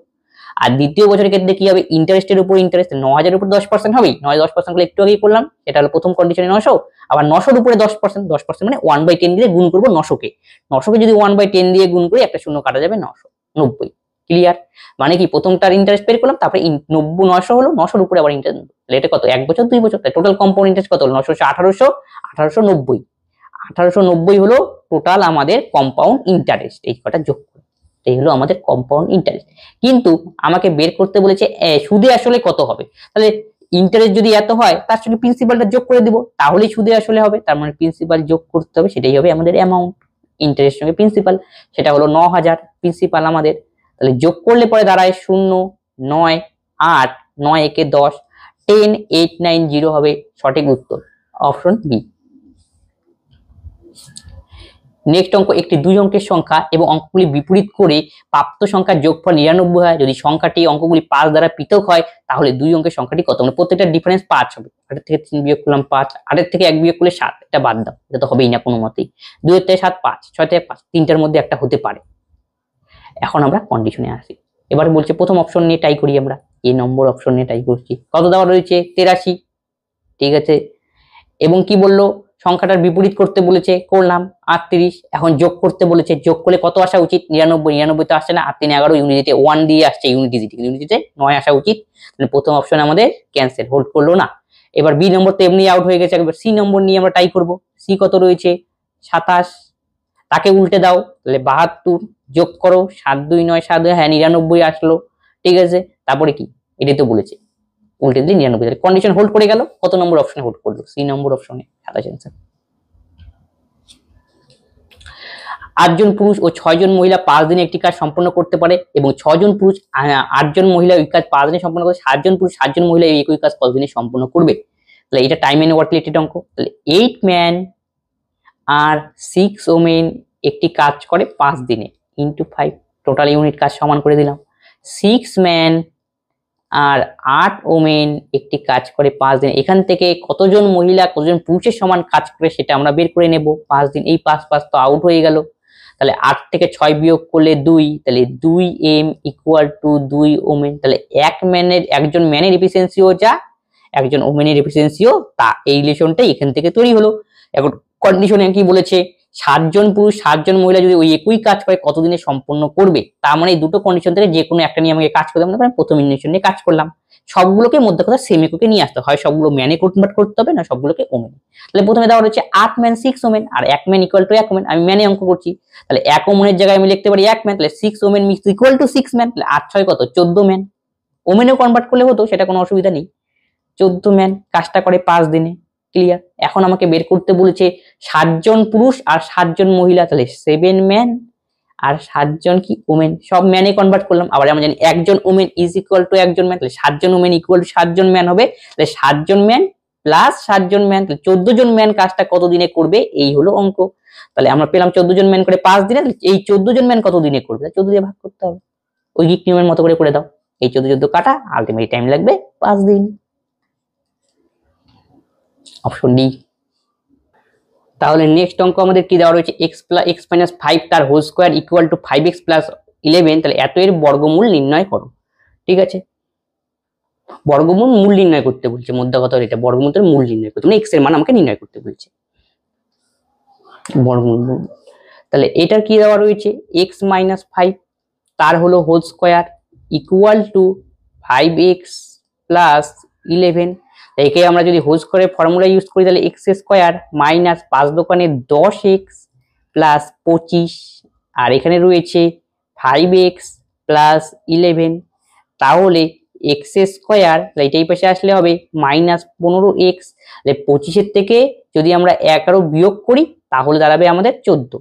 আর দ্বিতীয় বছরের ক্ষেত্রে কি হবে, ইন্টারেস্টের উপর ইন্টারেস্ট, 9000 এর উপর 10% হবে, 10% করলে একটু আগেই করলাম, এটা হলো প্রথম কন্ডিশনে 900, আবার 900 এর উপরে 10%, 10% মানে 1/10 দিয়ে গুণ করব 900 কে, 900 কে যদি 1/10 দিয়ে গুণ করি একটা শূন্য কাটা যাবে 990, ক্লিয়ার? মানে কি প্রথমটার ইন্টারেস্ট বের করলাম, তারপরে 900 হলো, 900 এর উপরে আবার ইন্টারেস্ট, তাহলে এটা কত 1 বছর 2 বছর, তাই টোটাল কম্পাউন্ড ইন্টারেস্ট কত হলো 900 1800, 1890, 1890 হলো টোটাল আমাদের কম্পাউন্ড ইন্টারেস্ট, এই কটা যোগ করে, এই হলো আমাদের কম্পাউন্ড ইন্টারেস্ট। কিন্তু আমাকে বের করতে বলেছে সুদে আসলে কত হবে, তাহলে ইন্টারেস্ট যদি এত হয় তার সঙ্গে প্রিন্সিপালটা যোগ করে দিব, তাহলেই সুদে আসলে হবে, তার মানে প্রিন্সিপাল যোগ করতে হবে, সেটাই হবে আমাদের অ্যামাউন্ট, ইন্টারেস্ট সঙ্গে প্রিন্সিপাল, সেটা হলো 9000 প্রিন্সিপাল আমাদের, তাহলে যোগ করলে পরে দাঁড়ায় 0 9 8 9 একে 10, 10890 হবে সঠিক উত্তর, অপশন বি। নেক্সট অঙ্ক, একটি 2 অঙ্কের সংখ্যা এবং অঙ্কগুলি বিপরীত করে প্রাপ্ত সংখ্যার যোগফল 99 হয়, যদি সংখ্যাটি অঙ্কগুলি 5 দ্বারা পৃথক হয় তাহলে 2 অঙ্কের সংখ্যাটি কত, মানে প্রত্যেকটা ডিফারেন্স 5 হবে, 8 থেকে 3 বিয়োগ করলাম 5, 8 থেকে 1 বিয়োগ করলে 7, এটা বাদ দাও, এটা তো হবেই না কোনো মতেই, 2 থেকে 7 5, 6 থেকে 5, তিনটার মধ্যে একটা হতে পারে। এখন আমরা কন্ডিশনে আসি, এবার বলছে প্রথম অপশন নিয়ে ট্রাই করি, আমরা এ নম্বর অপশন নিয়ে ট্রাই করছি, কত দেওয়া রয়েছে 83, ঠিক আছে, এবং কি বললো সংখ্যাটার বিপরীত করতে বলেছে, করলাম 38, এখন যোগ করতে বলেছে, যোগ করলে কত আসা উচিত 99, 99 তো আসছে না, 8 3 11, ইউনিটিতে 1 দিয়ে আসছে, ইউনিটিতে 9 আসা উচিত, তাহলে প্রথম অপশন আমাদের ক্যান্সেল, হোল্ড করলো না। এবার বি নম্বর তো এমনি আউট হয়ে গেছে, একবার সি নম্বর নিয়ে আমরা ট্রাই করব, সি কত রয়েছে 27, তাকে উল্টে দাও, তাহলে 72, যোগ করো 7 2 9 7, হ্যাঁ 99 আসলো, ঠিক আছে, তারপরে কি এটাই তো বলেছে উল্টে দিলে 99, কন্ডিশন হোল্ড করে গেল, কত নম্বর অপশনে হোল্ড করলো, সি নম্বর অপশনে 27 आंसर। 8 জন পুরুষ ও 6 জন মহিলা 5 দিনে একটি কাজ সম্পন্ন করতে পারে এবং 6 জন পুরুষ 8 জন মহিলা এই কাজ 5 দিনে সম্পন্ন করে, 7 জন পুরুষ 7 জন মহিলা এই একই কাজ 5 দিনে সম্পন্ন করবে, তাহলে এটা টাইম এন্ড ওয়ার্ক রিলেটেড অঙ্ক, তাহলে 8 ম্যান আর 6 ওমেন একটি কাজ করে 5 দিনে ইনটু 5, টোটাল ইউনিট কাজ সমান করে দিলাম, 6 ম্যান আর 8 ওমেন একটি কাজ করে 5 দিন, এখান থেকে কতজন মহিলা কতজন পুরুষের সমান কাজ করে সেটা আমরা বের করে নেব 5 দিন, এই 5 5 তো আউট হয়ে গেল, তাহলে 8 থেকে 6 বিয়োগ করলে 2, তাহলে 2m ইকুয়াল টু 2 ওমেন, তাহলে একজন ম্যানের এফিসিয়েন্সিও যা একজন ওমেনের এফিসিয়েন্সিও তা, এই রিলেশনটাই এখান থেকে তৈরি হলো। এখন কন্ডিশনে কি বলেছে 7 জন পুরুষ 7 জন মহিলা যদি ওই একই কাজ করে কতদিনে সম্পন্ন করবে, তার মানে এই দুটো কন্ডিশন থেকে যে কোনো একটা নিয়ে আমাকে কাজ করতে হবে, প্রথম ইন্ডিকেশন নিয়ে কাজ করলাম, সবগুলোকে মধ্যে কথা সেম এককে নিয়ে আসতে হয়, সবগুলো ম্যানে কনভার্ট করতে হবে না সবগুলোকে ওমেন, তাহলে প্রথমে দেওয়া হচ্ছে 8 ম্যান 6 ওমেন আর 1 ম্যান ইকুয়াল টু 1 ওমেন, আমি ম্যানে অঙ্ক করছি, তাহলে 1 ওমেনের জায়গায় আমি লিখতে পারি 1 ম্যান, তাহলে 6 ওমেন ইকুয়াল টু 6 ম্যান, তাহলে 8 6 কত 14 ম্যান, ওমেনেও কনভার্ট করলে হতো সেটা কোনো অসুবিধা নেই, 14 ম্যান কাজটা করে 5 দিনে, ক্লিয়ার। এখন আমাকে বের করতে বলেছে 7 জন পুরুষ আর 7 জন মহিলা, তাহলে 7 ম্যান আর 7 জন কি ওমেন, সব ম্যানে কনভার্ট করলাম। আবার আমরা জানি একজন ওমেন ইজ ইকুয়াল টু একজন ম্যান, তাহলে 7 জন ওমেন ইকুয়াল টু 7 জন ম্যান হবে। তাহলে 7 জন ম্যান প্লাস 7 জন ম্যান, তাহলে 14 জন ম্যান কাজটা কত দিনে করবে, এই হলো অঙ্ক। তাহলে আমরা পেলাম 14 জন ম্যান করে 5 দিনে, এই 14 জন ম্যান কত দিনে করবে, 14 দিয়ে ভাগ করতে হবে, ঐকিক নিয়মের মতো করে দাও। এই 14 কাটা, আলটিমেটলি টাইম লাগবে 5 দিন। Option D. তাহলে নেক্সট অঙ্ক আমাদের কি দেওয়া রয়েছে, x মাইনাস 5 তার whole square equal to 5x plus 11, তাহলে এত এর বর্গমূল নির্ণয় করো। ঠিক আছে, বর্গমূল মূল নির্ণয় করতে বলছে, মধ্যে কথা এটা বর্গমূলের মূল নির্ণয় করতে, মানে x এর মান আমাকে নির্ণয় করতে বলছে, বর্গমূল। তাহলে এটার কি দেওয়া রয়েছে, x মাইনাস 5 তার হলো whole square equal to 5x plus 11, একে আমরা যদি হোল স্কোয়ারের ফর্মুলা ইউজ করি তাহলে x স্কোয়ার মাইনাস 5 দোকানে 10x প্লাস 25, আর এখানে রয়েছে 5x প্লাস 11, তাহলে x স্কোয়ার, এইটাই পাশে আসলে হবে মাইনাস 15x, 25 থেকে যদি আমরা 11 বিয়োগ করি তাহলে দাঁড়াবে আমাদের 14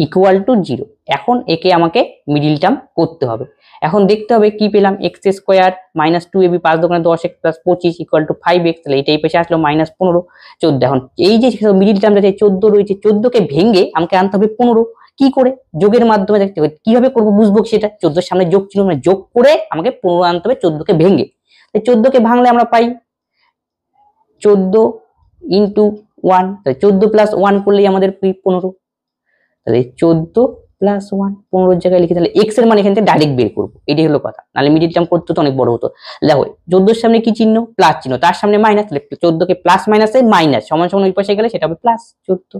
ইকুয়াল টু 0। এখন একে আমাকে মিডিল টার্ম করতে হবে। এখন দেখতে হবে কি পেলাম, এক্স স্কোয়ার মাইনাস 2ab 5 দোকানে 10x plus 25 equal to 5x, তাহলে এটাই পাশে আসলো মাইনাস 15 14। এখন এই যে মিডিল টার্মটা 14 রয়েছে, 14 কে ভেঙে আমাকে আনতে হবে 15, কি করে, যোগের মাধ্যমে দেখতে হবে, কিভাবে করবো বুঝবো সেটা। 14 সামনে যোগ ছিল, মানে যোগ করে আমাকে 15 আনতে হবে 14 কে ভেঙে। 14 কে ভাঙলে আমরা পাই 14 ইন্টু 1, তাহলে 14 প্লাস 1 করলেই আমাদের 15, তাহলে 14 প্লাস 1 15 জায়গায় লিখে, তাহলে x এর মান এখান থেকে ডাইরেক্ট বের করবো, এটাই হলো কথা, নাহলে মিডিল টার্ম করতে তো অনেক বড় হতো। দেখো 14 এর সামনে কি চিহ্ন, প্লাস চিহ্ন, তার সামনে মাইনাস, তাহলে 14 কে প্লাস মাইনাসে মাইনাস সমান সমান ওই পাশে গেলে সেটা হবে প্লাস 14।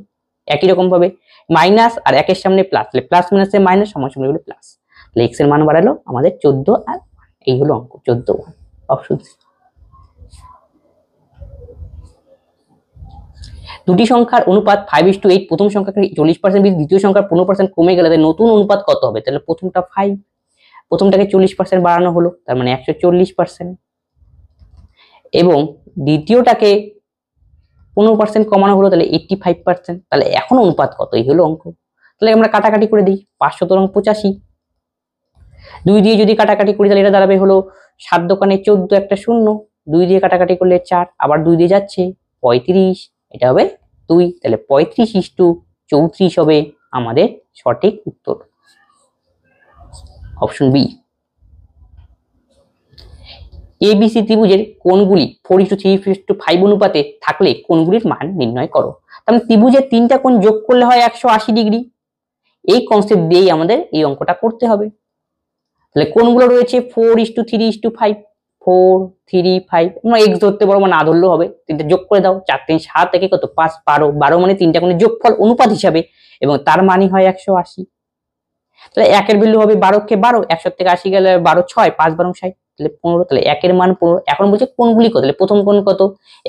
একই রকম ভাবে মাইনাস আর 1 এর সামনে প্লাস, তাহলে প্লাস মাইনাসে মাইনাস সমান সমান হলো প্লাস, তাহলে x এর মান বাড়ালো আমাদের 14 আর 1, এই হলো অঙ্ক 14 1। Option C. দুটি সংখ্যার অনুপাত 5:8, প্রথম সংখ্যাকে 40% বৃদ্ধি, দ্বিতীয় সংখ্যার 15% কমে গেলে নতুন অনুপাত কত হবে, তাহলে প্রথমটা 5, প্রথমটাকে 40% বাড়ানো হলো, তার মানে 140%, এবং দ্বিতীয়টাকে 15% কমানো হলো, তাহলে 85%, তাহলে এখন অনুপাত কত, এই হলো অঙ্ক। তাহলে আমরা কাটাকাটি করে দিই, 585, 2 দিয়ে যদি কাটাকাটি করি তাহলে এটা দাঁড়াবে হলো 7 দোকানে 14 একটা 0, 2 দিয়ে কাটাকাটি করলে 4, আবার 2 দিয়ে যাচ্ছে 35, এটা হবে 2, তাহলে 35:34 হবে আমাদের সঠিক উত্তর। Option B. এবিসি ত্রিভুজের কোণগুলি 4:3:5 অনুপাতে থাকলে কোণগুলির মান নির্ণয় করো। তাহলে ত্রিভুজের 3টা কোণ যোগ করলে হয় 180 ডিগ্রি, এই কনসেপ্ট দিয়েই আমাদের এই অঙ্কটা করতে হবে। তাহলে কোণগুলো রয়েছে 4:3:5, 4 3 5, আমরা x ধরতে পারবো, না ধরলেও হবে, 3টা যোগ করে দাও, 4 3 7 একে কত 5 12, 12 মানে 3টা কোণের যোগফল অনুপাত হিসাবে, এবং তার মানই হয় 180। তাহলে 1 এর ভ্যালু হবে 12 কে 12, 100 থেকে 80 গেলে 12 6, 5 12 60, তাহলে 15, তাহলে 1 এর মান 15। এখন বলছে কোণগুলি কত, তাহলে প্রথম কোণ কত,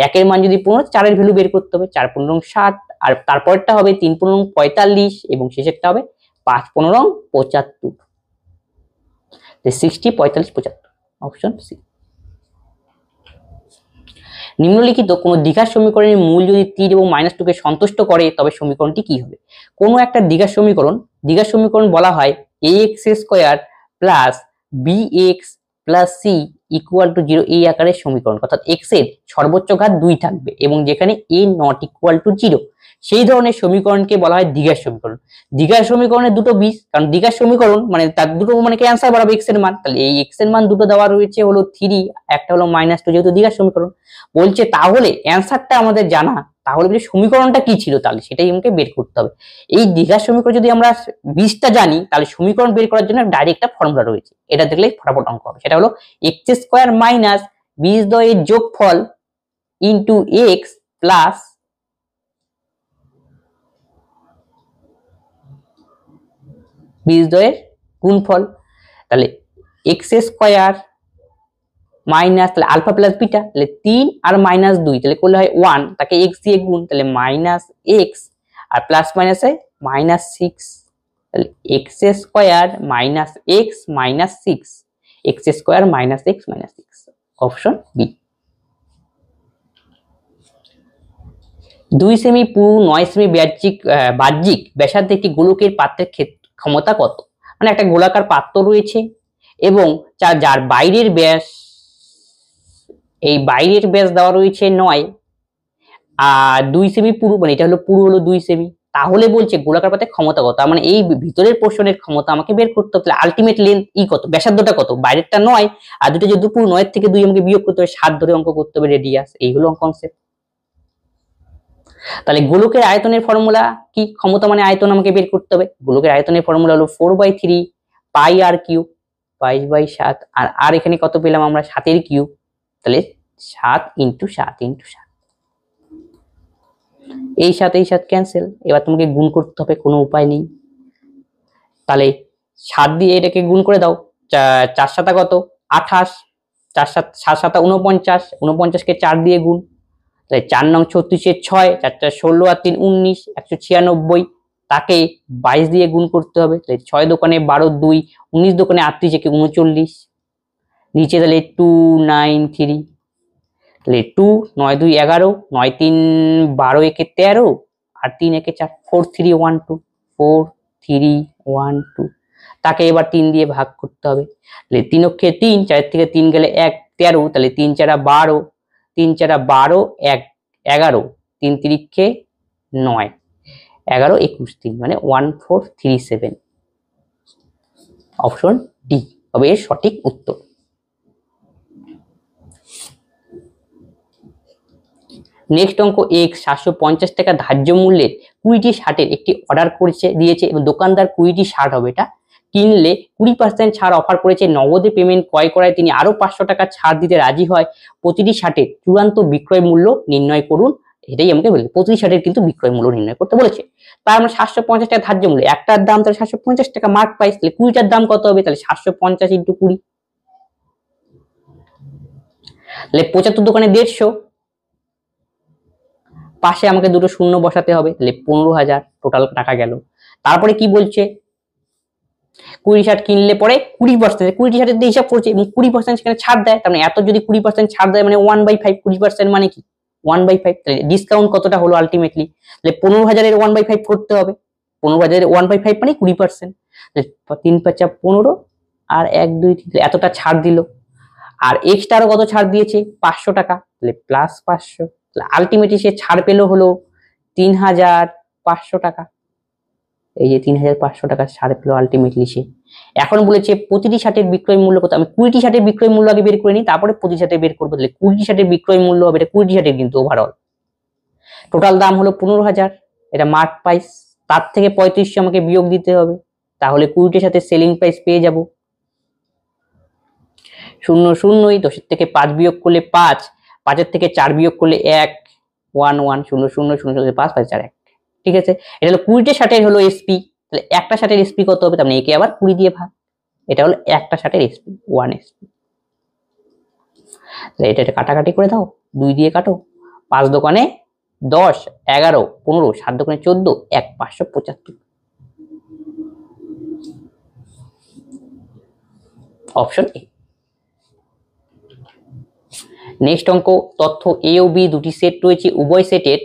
1 এর মান যদি 15, 4 এর ভ্যালু বের করতে হবে, 4 15 60, আর তারপরটা হবে 3 15 45, এবং শেষেরটা হবে 5 15 75, 60 45 75, অপশন সি। নিম্নলিখিত কোন দ্বিঘাত সমীকরণের মূল যদি 3 এবং -2 কে সন্তুষ্ট করে তবে সমীকরণটি কি হবে। কোন একটা দ্বিঘাত সমীকরণ বলা হয় ax² plus bx plus c equal to 0, এই আকারের সমীকরণ, অর্থাৎ x এর সর্বোচ্চ ঘাত 2 থাকবে এবং যেখানে a নট ইকুয়াল টু 0, সেই ধরনের সমীকরণকে বলা হয় দ্বিঘাত সমীকরণ। দ্বিঘাত সমীকরণের দুটো বীজ, কারণ দ্বিঘাত সমীকরণ মানে তার দুটো মানে কি অ্যান্সার বাড়াবে x এর মান, তাহলে এই x এর মান দুটো দেওয়া রয়েছে, হলো 3, একটা হলো -2, যেহেতু দ্বিঘাত সমীকরণ বলছে, তাহলে অ্যান্সারটা আমাদের জানা, তাহলে সমীকরণটা কি ছিল তাহলে সেটাই আমাকে বের করতে হবে। এই দ্বিঘাত সমীকরণ যদি আমরা বীজটা জানি তাহলে সমীকরণ বের করার জন্য ডাইরেক্ট একটা ফর্মুলা রয়েছে, এটা দেখলেই ফটাফট অঙ্ক হবে, সেটা হলো x² মাইনাস বীজদ্বয়ের যোগফল ইনটু x প্লাস বীজদ্বয়ের গুণফল। তাহলে x² মাইনাস, তাহলে আলফা প্লাস বিটা, তাহলে 3 আর -2, তাহলে করলে হয় 1, তাকে x দিয়ে গুণ, তাহলে -x আর প্লাস মাইনাসে -6, তাহলে x² minus x minus 6, x² minus x minus 6, option B. 2 সেমি পুরু 9 সেমি বাহ্যিক ব্যাসার্ধে একটি গোলকের পাত্রের ক্ষমতা কত? মানে একটা গোলাকার পাত্র রয়েছে এবং যার বাইরের ব্যাস, এই বাইরের ব্যাস দেওয়া রয়েছে 9 আর 2 সেমি পুরু, মানে এটা হলো পুরু হলো 2 সেমি, তাহলে বলছে গোলাকার পাত্রের ক্ষমতা কত? মানে এই ভিতরের পোর্শনের ক্ষমতা আমাকে বের করতে হবে। আলটিমেট লেন্থ কত, ব্যাসার্ধটা কত, বাইরেরটা 9 আর দুটো যদি পুরু 9 থেকে 2 আমাকে বিয়োগ করতে হবে, 7 ধরে অঙ্ক করতে হবে রেডিয়াস। এই হলো কনসেপ্ট। তাহলে গোলকের আয়তনের ফর্মুলা কি? ক্ষমতা মানে আয়তন আমাকে বের করতে হবে। গোলকের আয়তনের ফর্মুলা হলো 4/3 পাই আর কিউব, 22/7 আর এখানে কত পেলাম আমরা? 7 কিউব। তাহলে 7 × 7 × 7, এই 7 ক্যান্সেল। এবার তোমাকে গুণ করতে হবে, কোনো উপায় নেই। তাহলে 7 দিয়ে এটাকে গুণ করে দাও, 4 7 কত? 28, 4 7 7 7 49, 49কে 4 দিয়ে গুণ, তাহলে 4 নং 36 6, 4 4 16 আর 3 19, 196, তাকে 22 দিয়ে গুণ করতে হবে। তাহলে 6 দোকানে 12 2, 19 দোকানে 38 একে 39, নিচে তাহলে 293, তাহলে 2 9 2 11, 9 3 12 একে 13 আর 3 একে 4, 4312, 4312, তাকে এবার 3 দিয়ে ভাগ করতে হবে। তাহলে 3 অক্ষে 3, 4 থেকে 3 গেলে 1, 13, তাহলে 3 4 12, 3 4 12, 1 11, 3 3 9, 11 21 3, মানে 1437। অপশন ডি হবে এর সঠিক উত্তর। নেক্সট অঙ্ক, x 750 টাকা ধার্য মূল্যের 20টি শার্টের একটি অর্ডার দিয়েছে এবং দোকানদার 20টি শার্ট হবে এটা কিনলে 20% ছাড় অফার করেছে। নগদে পেমেন্ট ক্রয় করায় তিনি আরো 500 টাকা ছাড় দিতে রাজি হয়। প্রতিটি শার্টের চূড়ান্ত বিক্রয় মূল্য নির্ণয় করুন। এটাই আমাকে বলে, প্রতিটি শার্টের কিন্তু বিক্রয় মূল্য নির্ণয় করতে বলেছে। তার মানে 750 টাকা ধার্য মূল্য, একটার দাম তাহলে 750 টাকা মার্ক প্রাইস, তাহলে 20টার দাম কত হবে? তাহলে 750 × 20, তাহলে 75 দোকানে 150, পাশে আমাকে দুটো শূন্য বসাতে হবে, তাহলে 15,000 টোটাল টাকা গেল। তারপরে কি বলছে? 20 শার্ট কিনলে পরে 20%, 20টি শার্টের হিসাব করছে এবং 20% সেখানে ছাড় দেয়। তার মানে এত যদি 20% ছাড় দেয় মানে 1/5, 20% মানে কি 1/5, তাহলে ডিসকাউন্ট কতটা হলো আলটিমেটলি? তাহলে 15,000 এর 1/5 করতে হবে। 15,000 এর 1/5 মানে 20%, 3 5 15 আর 1 2 3, এতটা ছাড় দিল। আর এক্সট্রা আরো কত ছাড় দিয়েছে? 500 টাকা, তাহলে প্লাস 500, আলটিমেটলি সে ছাড় পেলো হলো 3,500 টাকা। এই যে 3,500 টাকা ছাড় পেলো আলটিমেটলি সে। এখন বলেছে প্রতিটি শার্টের বিক্রয় মূল্য কত? আমি 20টি শার্টের বিক্রয় মূল্য আগে বের করে নিই, তারপরে প্রতি শার্টের বের করবো। তাহলে 20টি শার্টের বিক্রয় মূল্য হবে, এটা 20টি শার্টের কিন্তু ওভারঅল টোটাল দাম হলো 15,000, এটা মার্ক প্রাইস। তার থেকে 3500 আমাকে বিয়োগ দিতে হবে, তাহলে 20টির সাথে সেলিং প্রাইস পেয়ে যাব 0 0, 10 থেকে 5 বিয়োগ করলে 5, 5 থেকে 4 বিয়োগ করলে 1, 1 1, 0 0 0 5 5 4 1। ঠিক আছে, এটা হলো 20টি শার্টের হলো এসপি। তাহলে একটা শার্টের এসপি কত হবে? তার মানে একে আবার 20 দিয়ে ভাগ, এটা হলো একটা শার্টের এসপি 1 এসপি। তাহলে এটা কাটাকাটি করে দাও, 2 দিয়ে কাটো, 5 দোকানে 10, 11 15, 7 দোকানে 14, 1 575। Option A. নেক্সট অঙ্ক, তথ্য এ ও বি দুটি সেট রয়েছে, উভয় সেটের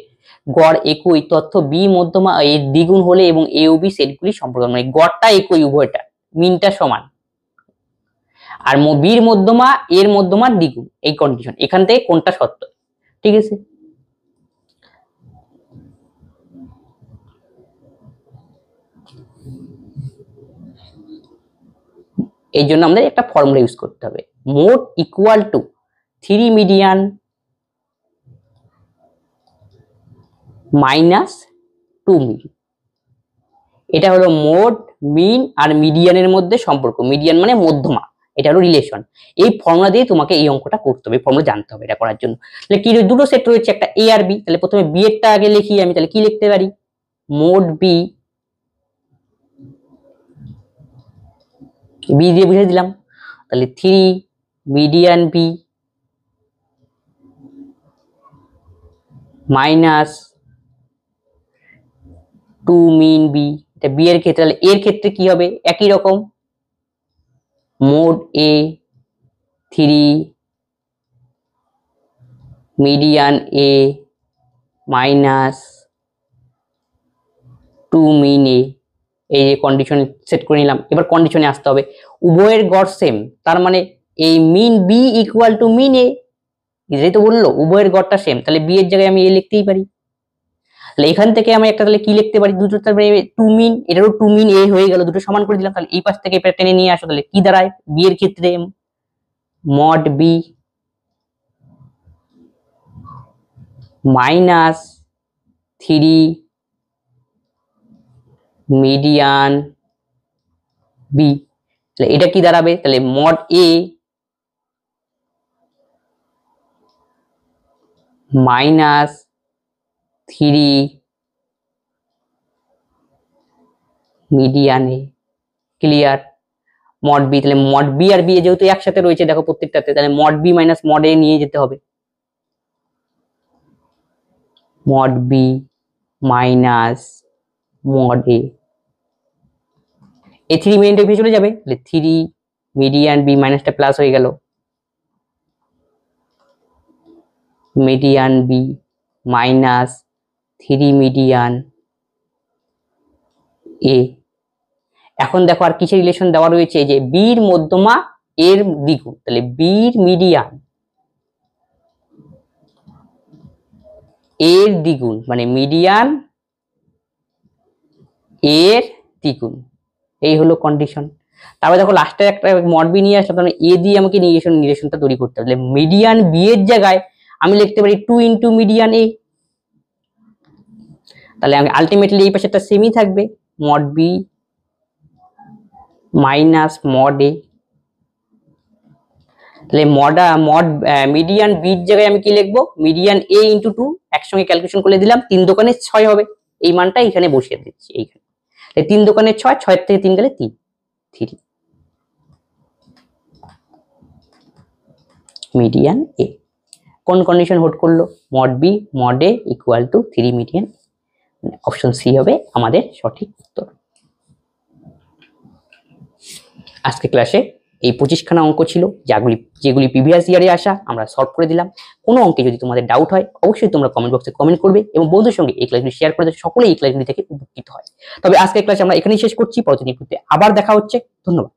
গড় একই, তথ্য বি মধ্যমা এর দ্বিগুণ হলে এবং এ ও বি সেটগুলি সম্পর্ক, মানে গড়টা একই উভয়টা, মিনটা সমান, আর বির মধ্যমা এর মধ্যমার দ্বিগুণ, এই কন্ডিশন। এখান থেকে কোনটা সত্য? ঠিক আছে, এই জন্য আমাদের একটা ফর্মুলা ইউজ করতে হবে, mode equal to 3 median minus 2 মিন। এটা হলো মোড, মিন আর মিডিয়ানের মধ্যে সম্পর্ক, মিডিয়ান মানে মধ্যমা, এটা হলো রিলেশন। এই ফর্মুলা দিয়ে তোমাকে এই অঙ্কটা করতে হবে, ফর্মুলা জানতে হবে এটা করার জন্য। তাহলে কি দুটো সেট রয়েছে, একটা এ আর বি, তাহলে প্রথমে বি এরটা আগে লিখি আমি, তাহলে কি লিখতে পারি? মোড বি, বি দিয়ে বুঝিয়ে দিলাম, তাহলে 3 মিডিয়ান বি মাইনাস 2 মিন বি। এটা বি এর ক্ষেত্রে, তাহলে এর ক্ষেত্রে কি হবে? একই রকম, মোড এ 3 মিডিয়ান এ মাইনাস 2 মিন এ, এই যে কন্ডিশন সেট করে নিলাম। এবার কন্ডিশনে আসতে হবে, উভয়ের গড় সেম, তার মানে এই মিন বি ইকুয়াল টু মিন এ, যেহেতু বললো উভয়ের গড়টা সেম, তাহলে বি এর জায়গায় আমি এ লিখতেই পারি। তাহলে এখান থেকে আমি একটা তাহলে কি লিখতে পারি, দুটো তারপরে 2 মিন, এটারও 2 মিন এ হয়ে গেল, দুটো সমান করে দিলাম। তাহলে এই পাশ থেকে এটা টেনে নিয়ে আসো, তাহলে কি দাঁড়ায় বি এর ক্ষেত্রে mod B minus 3 median B, তাহলে এটা কি দাঁড়াবে, তাহলে mod A minus 3 median A. Clear? Mod B, তাহলে মড বি আর বি যেহেতু একসাথে রয়েছে দেখো প্রত্যেকটাতে, তাহলে mod B minus mod A নিয়ে যেতে হবে, mod B minus mod A, এই 3 মিডিয়ান বি চলে যাবে, তাহলে 3 মিডিয়ান বি মাইনাসটা প্লাস হয়ে গেল, মিডিয়ান বি মাইনাস 3 মিডিয়ান এ। এখন দেখো আর কিসের রিলেশন দেওয়া রয়েছে, যে বির মধ্যমা এর দ্বিগুণ, তাহলে বির মিডিয়ান এর দ্বিগুণ মানে মিডিয়ান এর দ্বিগুণ, এই হলো কন্ডিশন। তারপরে দেখো লাস্টে একটা মড বি নিয়ে আসলাম, তাহলে এ দিয়ে আমাকে রিলেশনটা তৈরি করতে হবে, তাহলে মিডিয়ান বি এর জায়গায় আমি লিখতে পারি 2 ইন্টু মিডিয়ান এ, তাহলে আমি আলটিমেটলি এই পাশে একটা সেমই থাকবে, mod B minus mod A. তাহলে মিডিয়ান বির জায়গায় আমি কি লিখবো, মিডিয়ান এ ইন্টু 2, একসঙ্গে ক্যালকুলেশন করে দিলাম, 3 দোকানে 6 হবে, এই মানটা এখানে বসিয়ে দিচ্ছি এইখানে, 3 দোকানে 6, 6 থেকে 3 গেলে 3 মিডিয়ান এ। কোন কন্ডিশন হোল্ড করলো, mod B mod A equal to 3 median, option C হবে আমাদের সঠিক উত্তর। আজকে ক্লাসে এই 25খানা অঙ্ক ছিল, যেগুলি প্রিভিয়াস ইয়ারে আসা, আমরা সলভ করে দিলাম। কোনো অঙ্কে যদি তোমাদের ডাউট হয় অবশ্যই তোমরা কমেন্ট বক্সে কমেন্ট করবে এবং বন্ধুদের সঙ্গে এই ক্লাসগুলি শেয়ার করে সকলেই এই ক্লাসগুলি থেকে উপকৃত হয়। তবে আজকের ক্লাসে আমরা এখানেই শেষ করছি, পরবর্তী ভিডিওতে আবার দেখা হচ্ছে। ধন্যবাদ।